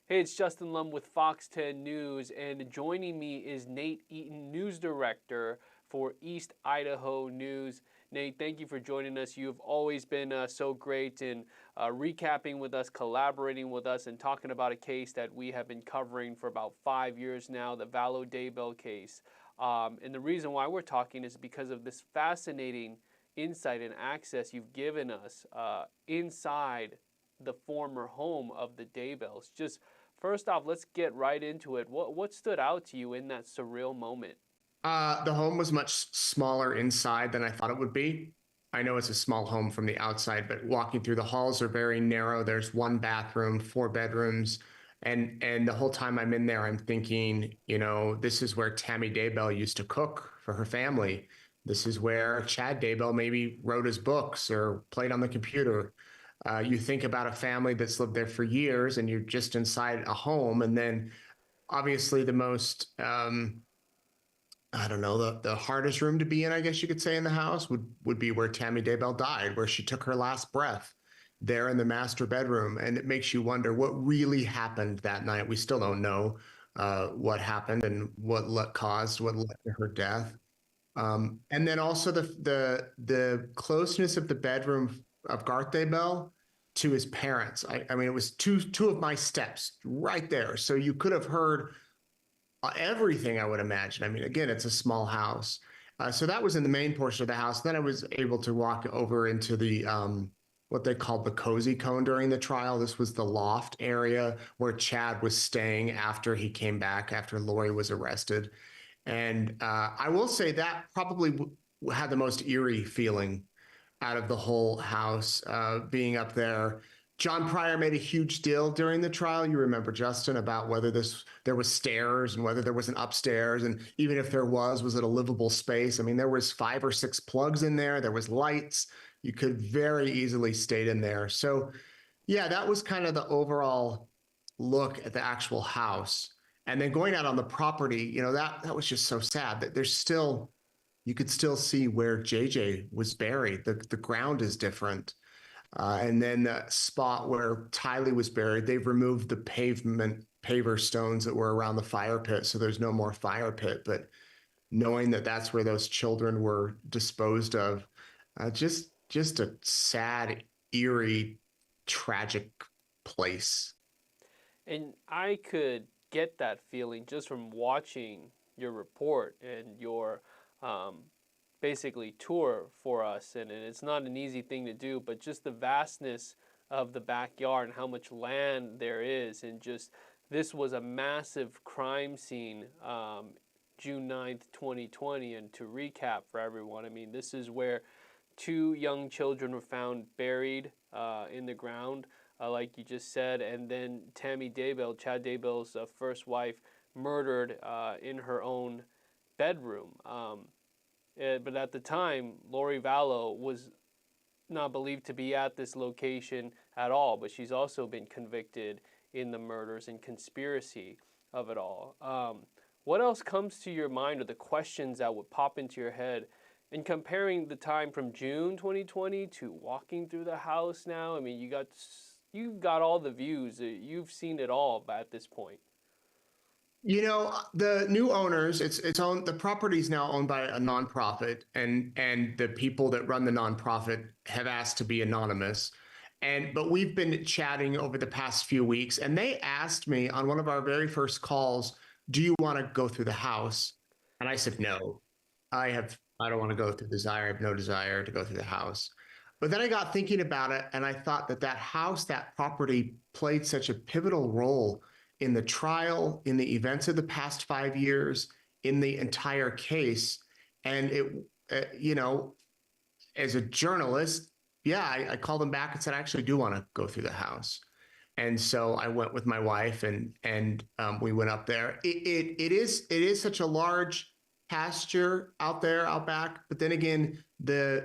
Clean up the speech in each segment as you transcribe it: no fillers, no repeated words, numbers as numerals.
Hey, it's Justin Lum with Fox 10 News, and joining me is Nate Eaton, News Director for East Idaho News. Nate, thank you for joining us. You've always been so great in recapping with us, collaborating with us, and talking about a case that we have been covering for about 5 years now, the Vallow-Daybell case. And the reason why we're talking is because of this fascinating insight and access you've given us inside the former home of the Daybells. Just first off, let's get right into it. What stood out to you in that surreal moment? The home was much smaller inside than I thought it would be. I know it's a small home from the outside, but walking through the halls are very narrow. There's one bathroom, four bedrooms, and the whole time I'm in there, I'm thinking, this is where Tammy Daybell used to cook for her family. This is where Chad Daybell maybe wrote his books or played on the computer. You think about a family that's lived there for years, and you're just inside a home, and then obviously the most I don't know, the hardest room to be in, I guess you could say, in the house would be where Tammy Daybell died, where she took her last breath there in the master bedroom. And it makes you wonder what really happened that night. We still don't know what happened and what what led to her death. And then also the closeness of the bedroom of Garth Daybell to his parents. I mean, it was two of my steps right there. So you could have heard everything, I would imagine. I mean, again, it's a small house. So that was in the main portion of the house. Then I was able to walk over into the what they called the cozy cone during the trial. This was the loft area where Chad was staying after he came back, after Lori was arrested. And I will say that probably had the most eerie feeling out of the whole house, being up there. John Pryor made a huge deal during the trial. You remember, Justin, about whether there was stairs and whether there was an upstairs, and even if there was it a livable space? I mean, there was 5 or 6 plugs in there. There was lights. You could very easily stay in there. So, yeah, that was kind of the overall look at the actual house. And then going out on the property, that was just so sad that you could still see where JJ was buried. The ground is different. And then the spot where Tylee was buried, they've removed the paver stones that were around the fire pit, so there's no more fire pit. But knowing that that's where those children were disposed of, just a sad, eerie, tragic place. And I could get that feeling just from watching your report and your um, basically tour for us. And it's not an easy thing to do, but just the vastness of the backyard and how much land there is. And just this was a massive crime scene, June 9th, 2020. And to recap for everyone, I mean, this is where 2 young children were found buried in the ground, like you just said, and then Tammy Daybell, Chad Daybell's first wife, murdered in her own bedroom. But at the time, Lori Vallow was not believed to be at this location at all, but she's also been convicted in the murders and conspiracy of it all. What else comes to your mind, or the questions that would pop into your head in comparing the time from June 2020 to walking through the house now? I mean, you've got all the views. You've seen it all at this point. The new owners, it's owned, the property is now owned by a nonprofit, and the people that run the nonprofit have asked to be anonymous. But we've been chatting over the past few weeks, and they asked me on one of our very first calls, "Do you want to go through the house?" And I said, "No, I don't want to go through the desire. I have no desire to go through the house." But then I got thinking about it, and I thought that house, that property, played such a pivotal role in the trial, in the events of the past 5 years, in the entire case. And as a journalist, yeah, I called them back and said, I actually do want to go through the house. And so I went with my wife, and we went up there. It is such a large pasture out there, out back. But then again, to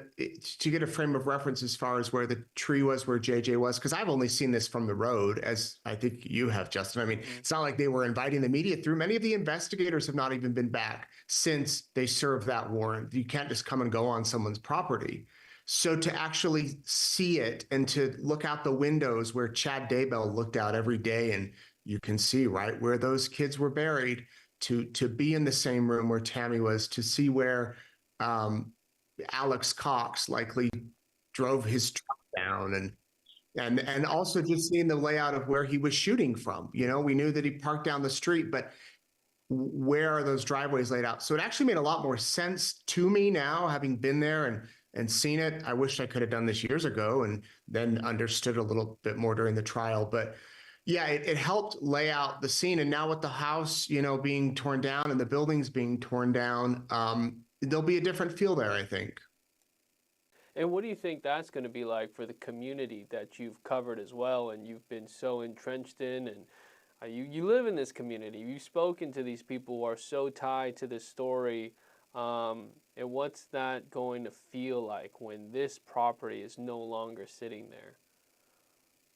get a frame of reference as far as where the tree was, where JJ was, because I've only seen this from the road, as I think you have, Justin. I mean, it's not like they were inviting the media through. Many of the investigators have not even been back since they served that warrant. You can't just come and go on someone's property. So to actually see it and to look out the windows where Chad Daybell looked out every day and you can see right where those kids were buried, to be in the same room where Tammy was, to see where um, Alex Cox likely drove his truck down, and also just seeing the layout of where he was shooting from. We knew that he parked down the street, but where are those driveways laid out? So it actually made a lot more sense to me now, having been there and seen it. I wish I could have done this years ago and then understood a little bit more during the trial. But yeah, it helped lay out the scene. And now with the house, being torn down and the buildings being torn down, there'll be a different feel there, I think. And what do you think that's going to be like for the community that you've covered as well, and you've been so entrenched in, and you live in this community. You've spoken to these people who are so tied to this story. And what's that going to feel like when this property is no longer sitting there?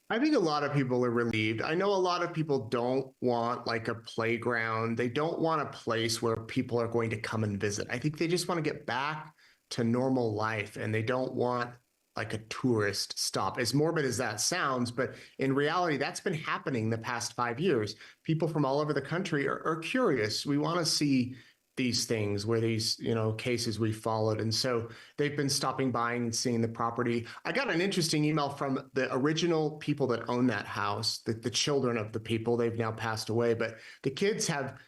I think a lot of people are relieved. I know a lot of people don't want like a playground. They don't want a place where people are going to come and visit. I think they just want to get back to normal life, and they don't want like a tourist stop. As morbid as that sounds, but in reality, that's been happening the past 5 years. People from all over the country are curious. We want to see these things, where these cases we followed, and so they've been stopping by and seeing the property. I got an interesting email from the original people that own that house, the children of the people. They've now passed away, but the kids have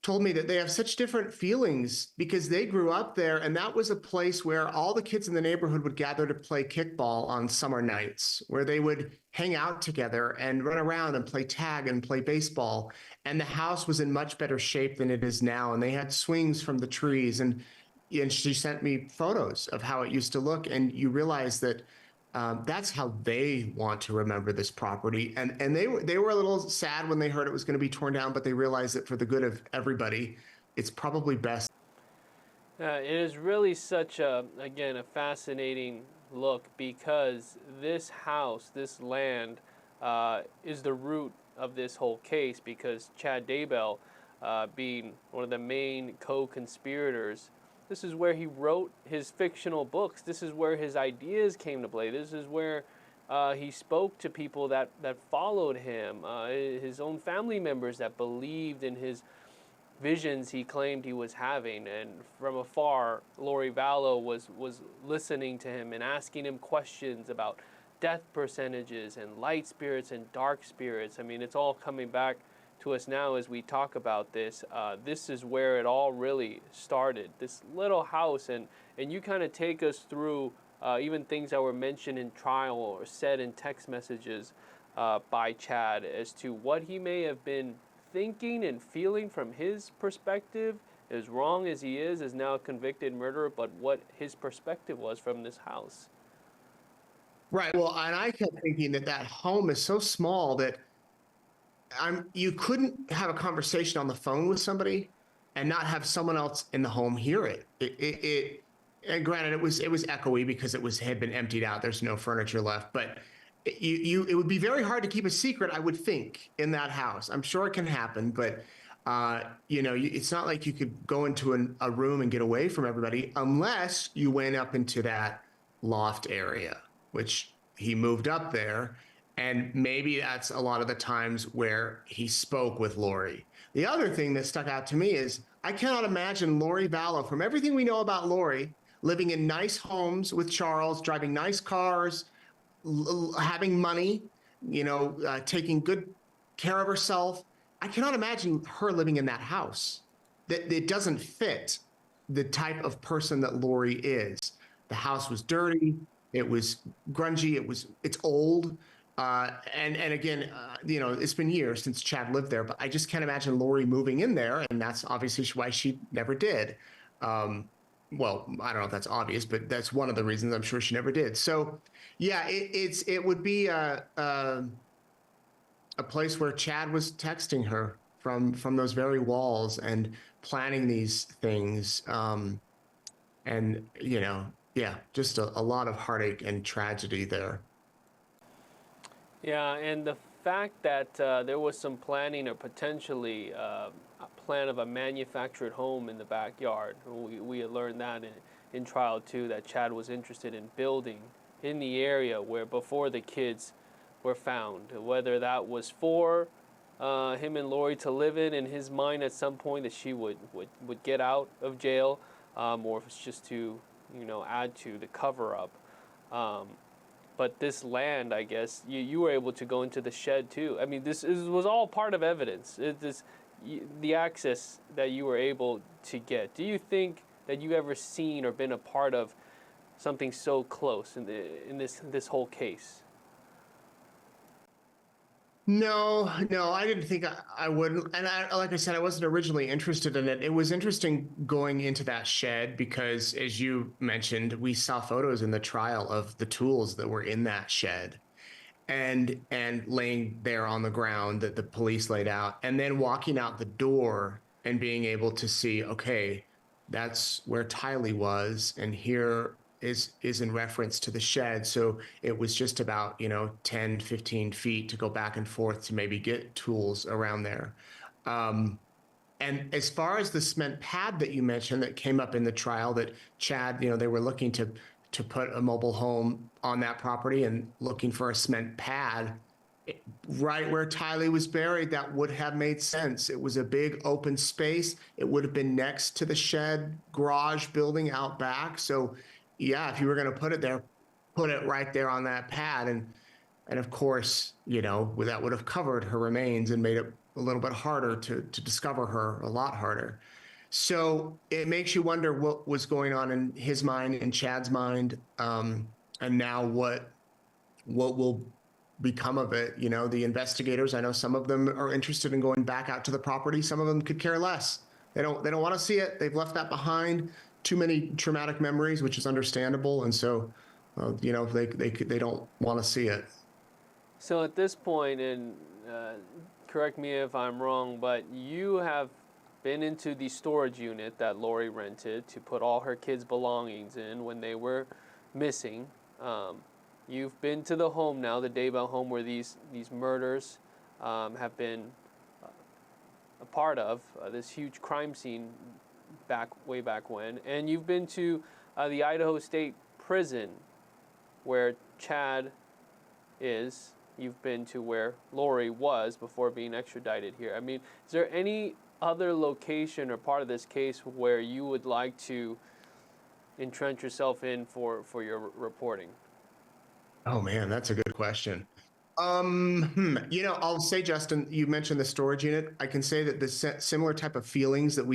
told me that they have such different feelings because they grew up there, and that was a place where all the kids in the neighborhood would gather to play kickball on summer nights, where they would hang out together and run around and play tag and play baseball. And the house was in much better shape than it is now, and they had swings from the trees. And she sent me photos of how it used to look, and you realize that that's how they want to remember this property. And they were a little sad when they heard it was going to be torn down, but they realized that for the good of everybody, it's probably best. It is really such again, a fascinating look, because this house, this land, is the root of this whole case, because Chad Daybell, being one of the main co-conspirators, this is where he wrote his fictional books. This is where his ideas came to play. This is where he spoke to people that followed him, his own family members that believed in his visions he claimed he was having. And from afar, Lori Vallow was listening to him and asking him questions about death percentages and light spirits and dark spirits. I mean, it's all coming back to us now as we talk about this. This is where it all really started, this little house. And you kind of take us through even things that were mentioned in trial or said in text messages by Chad, as to what he may have been thinking and feeling from his perspective, as wrong as he is now a convicted murderer, but what his perspective was from this house. Right. Well, and I kept thinking that home is so small that you couldn't have a conversation on the phone with somebody and not have someone else in the home hear it. And granted, it was echoey because had been emptied out. There's no furniture left, but it would be very hard to keep a secret, I would think, in that house. I'm sure it can happen, but it's not like you could go into a room and get away from everybody unless you went up into that loft area, which he moved up there. And maybe that's a lot of the times where he spoke with Lori. The other thing that stuck out to me is I cannot imagine Lori Vallow, from everything we know about Lori, living in nice homes with Charles, driving nice cars, having money, taking good care of herself. I cannot imagine her living in that house. That it doesn't fit the type of person that Lori is. The house was dirty. It was grungy. It's old. And again, it's been years since Chad lived there, but I just can't imagine Lori moving in there, and that's obviously why she never did. Well, I don't know if that's obvious, but that's one of the reasons I'm sure she never did. So, yeah, it would be a place where Chad was texting her from those very walls and planning these things. And yeah, just a lot of heartache and tragedy there. Yeah, and the fact that there was some planning, or potentially a plan of a manufactured home in the backyard. We had learned that in trial too, that Chad was interested in building in the area where before the kids were found, whether that was for him and Lori to live in his mind at some point that she would get out of jail, or if it's just to, add to the cover up. Um, but this land, I guess, you were able to go into the shed too. I mean, this was all part of evidence. The access that you were able to get. Do you think that you ever seen or been a part of something so close in this whole case? No, no, I didn't think I would. And like I said, I wasn't originally interested in it. It was interesting going into that shed because, as you mentioned, we saw photos in the trial of the tools that were in that shed and laying there on the ground that the police laid out, and then walking out the door and being able to see, okay, that's where Tylee was, and here is in reference to the shed. So it was just about 10 15 feet to go back and forth to maybe get tools around there. um, and as far as the cement pad that you mentioned that came up in the trial, that Chad, they were looking to put a mobile home on that property and looking for a cement pad right where Tylee was buried, that would have made sense. It was a big open space. It would have been next to the shed garage building out back. So yeah, if you were going to put it there, put it right there on that pad. And of course, that would have covered her remains and made it a little bit harder to discover her, a lot harder. So it makes you wonder what was going on in his mind and Chad's mind, and now what will become of it. The investigators, I know some of them are interested in going back out to the property. Some of them could care less. They don't want to see it. They've left that behind. Too many traumatic memories, which is understandable, and so they don't want to see it. So at this point, and correct me if I'm wrong, but you have been into the storage unit that Lori rented to put all her kids' belongings in when they were missing. You've been to the home now, the Daybell home, where these murders have been a part of, this huge crime scene way back when. And you've been to the Idaho State Prison where Chad is. You've been to where Lori was before being extradited here. I mean, is there any other location or part of this case where you would like to entrench yourself in for your reporting? Oh man, that's a good question. I'll say, Justin, you mentioned the storage unit. I can say that the similar type of feelings that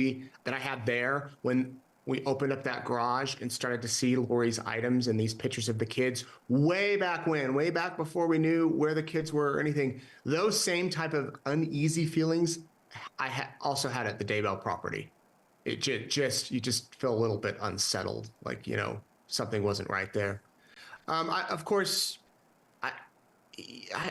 I had there when we opened up that garage and started to see Lori's items and these pictures of the kids way back when, way back before we knew where the kids were or anything. Those same type of uneasy feelings I also had at the Daybell property. It you just feel a little bit unsettled, like something wasn't right there. Of course, I,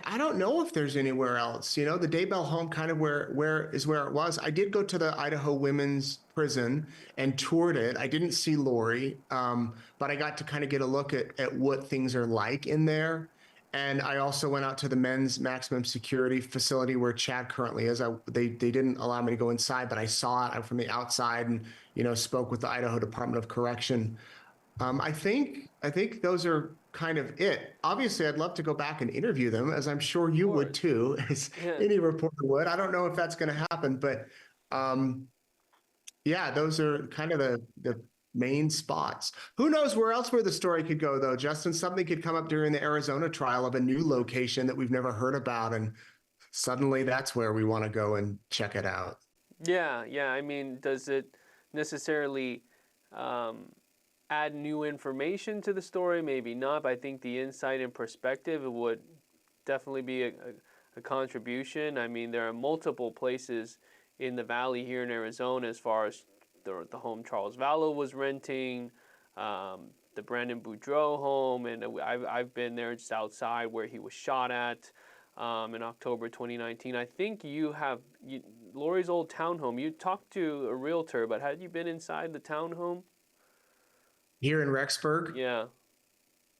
I don't know if there's anywhere else. The Daybell home, kind of where it was. I did go to the Idaho Women's Prison and toured it. I didn't see Lori, but I got to kind of get a look at what things are like in there. And I also went out to the men's maximum security facility where Chad currently is. They didn't allow me to go inside, but I saw it from the outside and spoke with the Idaho Department of Correction. I think those are kind of it. Obviously, I'd love to go back and interview them, as I'm sure you would too, as any reporter would. I don't know if that's going to happen, but yeah, those are kind of the main spots. Who knows where the story could go, though, Justin? Something could come up during the Arizona trial of a new location that we've never heard about, and suddenly that's where we want to go and check it out. Yeah. I mean, does it necessarily add new information to the story? Maybe not, but I think the insight and perspective would definitely be a contribution. I mean, there are multiple places in the valley here in Arizona as far as the home Charles Vallow was renting, the Brandon Boudreaux home, and I've been there just outside where he was shot at in October 2019. I think Lori's old townhome. You talked to a realtor, but had you been inside the townhome? Here in Rexburg? Yeah.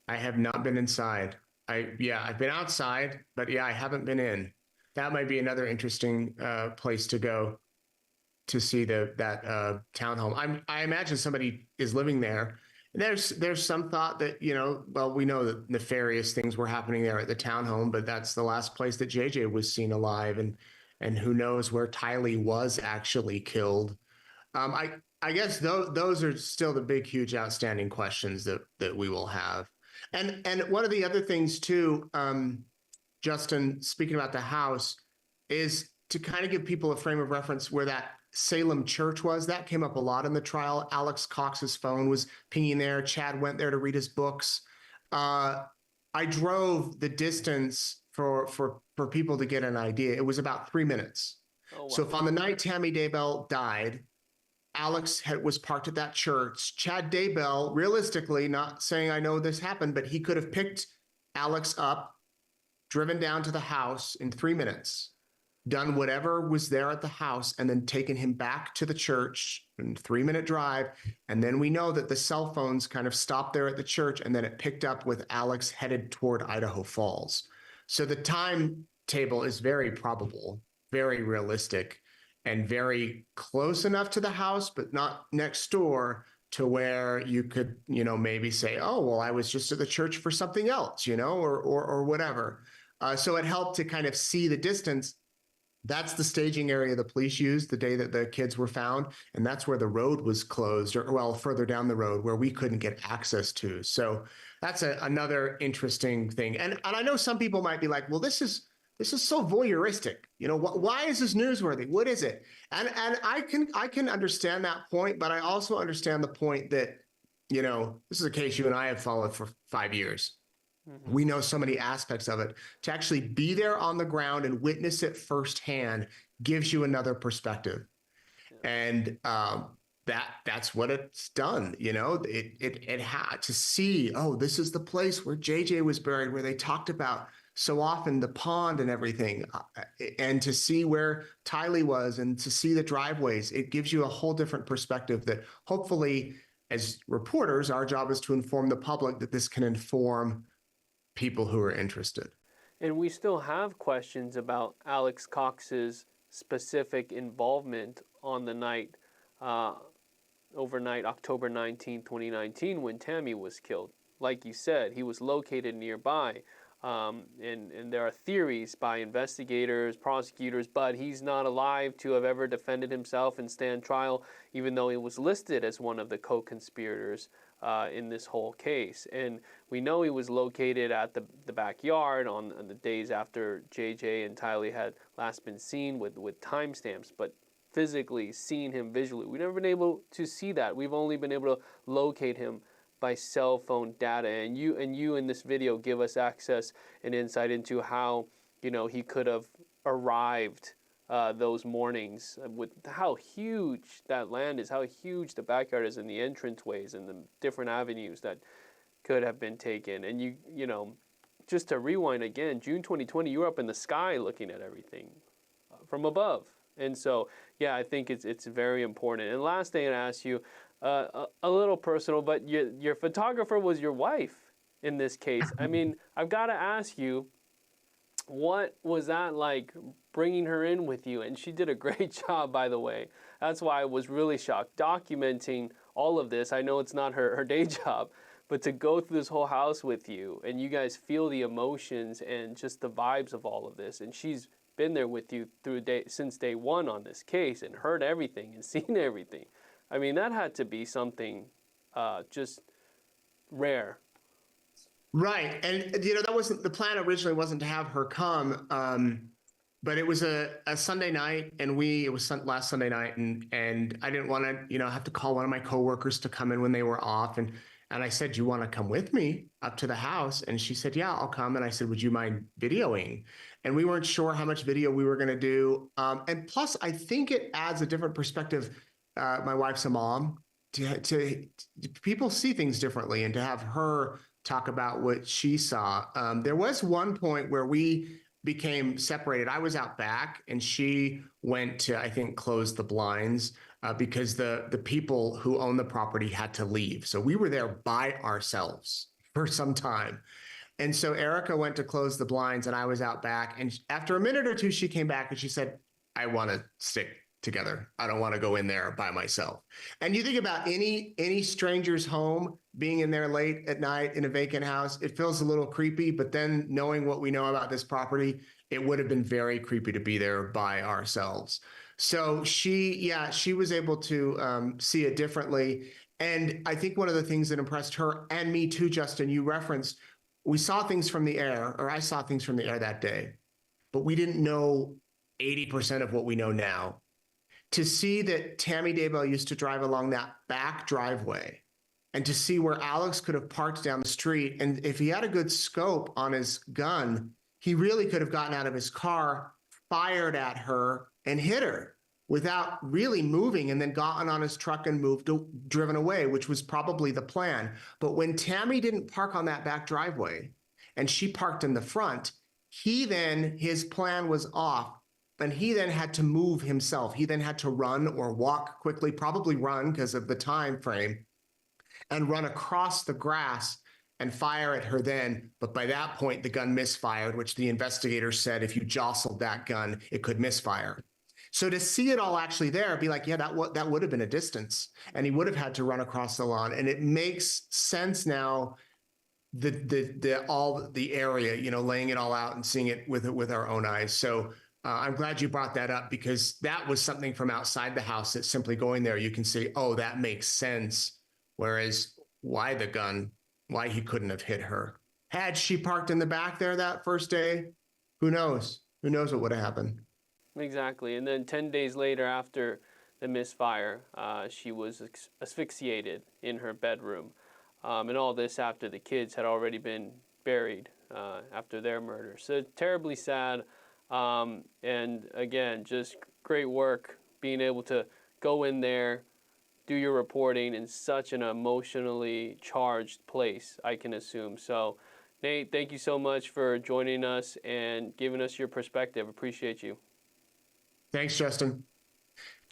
I have not been inside. I've been outside, but I haven't been in. That might be another interesting place to go to see that townhome. I imagine somebody is living there. There's some thought that we know that nefarious things were happening there at the townhome, but that's the last place that JJ was seen alive, and who knows where Tylee was actually killed. I guess those are still the big, huge, outstanding questions that we will have. And one of the other things too, Justin, speaking about the house, is to kind of give people a frame of reference where that Salem church was. That came up a lot in the trial. Alex Cox's phone was pinging there. Chad went there to read his books. I drove the distance for people to get an idea. It was about 3 minutes. Oh, wow. So if on the night Tammy Daybell died, Alex was parked at that church. Chad Daybell, realistically, not saying I know this happened, but he could have picked Alex up, driven down to the house in 3 minutes, done whatever was there at the house, and then taken him back to the church in a 3-minute drive. And then we know that the cell phones kind of stopped there at the church, and then it picked up with Alex headed toward Idaho Falls. So the timetable is very probable, very realistic, and very close enough to the house, but not next door to where you could, maybe say, oh, well, I was just at the church for something else, or whatever. So it helped to kind of see the distance. That's the staging area the police used the day that the kids were found. And that's where the road was closed, or well, further down the road where we couldn't get access to. So that's another interesting thing. And I know some people might be like, well, this is so voyeuristic. Why is this newsworthy? What is it? And I can understand that point, but I also understand the point that, this is a case you and I have followed for 5 years. Mm-hmm. We know so many aspects of it. To actually be there on the ground and witness it firsthand gives you another perspective. Yeah. And that's what it's done. It had to see, oh, this is the place where JJ was buried, where they talked about so often the pond and everything, and to see where Tylee was and to see the driveways, it gives you a whole different perspective that hopefully, as reporters, our job is to inform the public that this can inform people who are interested. And we still have questions about Alex Cox's specific involvement on the night, overnight, October 19, 2019, when Tammy was killed. Like you said, he was located nearby. And there are theories by investigators, prosecutors, but he's not alive to have ever defended himself and stand trial, even though he was listed as one of the co-conspirators in this whole case. And we know he was located at the backyard on the days after JJ and Tylee had last been seen with timestamps, but physically seeing him visually, we've never been able to see that. We've only been able to locate him by cell phone data, and you in this video give us access and insight into how he could have arrived those mornings, with how huge that land is, how huge the backyard is, and the entranceways and the different avenues that could have been taken. And you know, just to rewind again, June 2020, you were up in the sky looking at everything from above. And so, yeah, I think it's very important. And last thing I ask you, a little personal, but your photographer was your wife in this case. I mean, I've got to ask you, what was that like bringing her in with you? And she did a great job, by the way. That's why I was really shocked, documenting all of this. I know it's not her day job, but to go through this whole house with you and you guys feel the emotions and just the vibes of all of this. And she's been there with you since day one on this case and heard everything and seen everything. I mean, that had to be something just rare. Right. And, that wasn't the plan. Originally wasn't to have her come. But it was a Sunday night, and it was last Sunday night, and I didn't want to, have to call one of my coworkers to come in when they were off. And I said, "Do you want to come with me up to the house?" And she said, "Yeah, I'll come." And I said, "Would you mind videoing?" And we weren't sure how much video we were going to do. And plus, I think it adds a different perspective. My wife's a mom. To people see things differently, and to have her talk about what she saw. There was one point where we became separated. I was out back, and she went to, I think, close the blinds because the people who own the property had to leave. So we were there by ourselves for some time. And so Erica went to close the blinds, and I was out back. And after a minute or two, she came back and she said, "I want to stick together. I don't want to go in there by myself." And you think about any stranger's home, being in there late at night in a vacant house, it feels a little creepy, but then knowing what we know about this property, it would have been very creepy to be there by ourselves. So she was able to see it differently. And I think one of the things that impressed her and me too, Justin, you referenced, we saw things from the air, or I saw things from the air that day, but we didn't know 80% of what we know now. To see that Tammy Daybell used to drive along that back driveway and to see where Alex could have parked down the street. And if he had a good scope on his gun, he really could have gotten out of his car, fired at her, and hit her without really moving, and then gotten on his truck and driven away, which was probably the plan. But when Tammy didn't park on that back driveway and she parked in the front, his plan was off. And he then had to move himself. He then had to run or walk quickly, probably run because of the time frame, and run across the grass and fire at her then. But by that point, the gun misfired, which the investigator said if you jostled that gun, it could misfire. So to see it all actually there, be like, yeah, that would have been a distance, and he would have had to run across the lawn. And it makes sense now, all the area, laying it all out and seeing it with our own eyes. So I'm glad you brought that up, because that was something from outside the house that simply going there, you can see, oh, that makes sense. Whereas why the gun, why he couldn't have hit her. Had she parked in the back there that first day, who knows? Who knows what would have happened? Exactly. And then 10 days later, after the misfire, she was asphyxiated in her bedroom. And all this after the kids had already been buried after their murder. So terribly sad. And again, just great work being able to go in there, do your reporting in such an emotionally charged place, I can assume. So, Nate, thank you so much for joining us and giving us your perspective. Appreciate you. Thanks, Justin.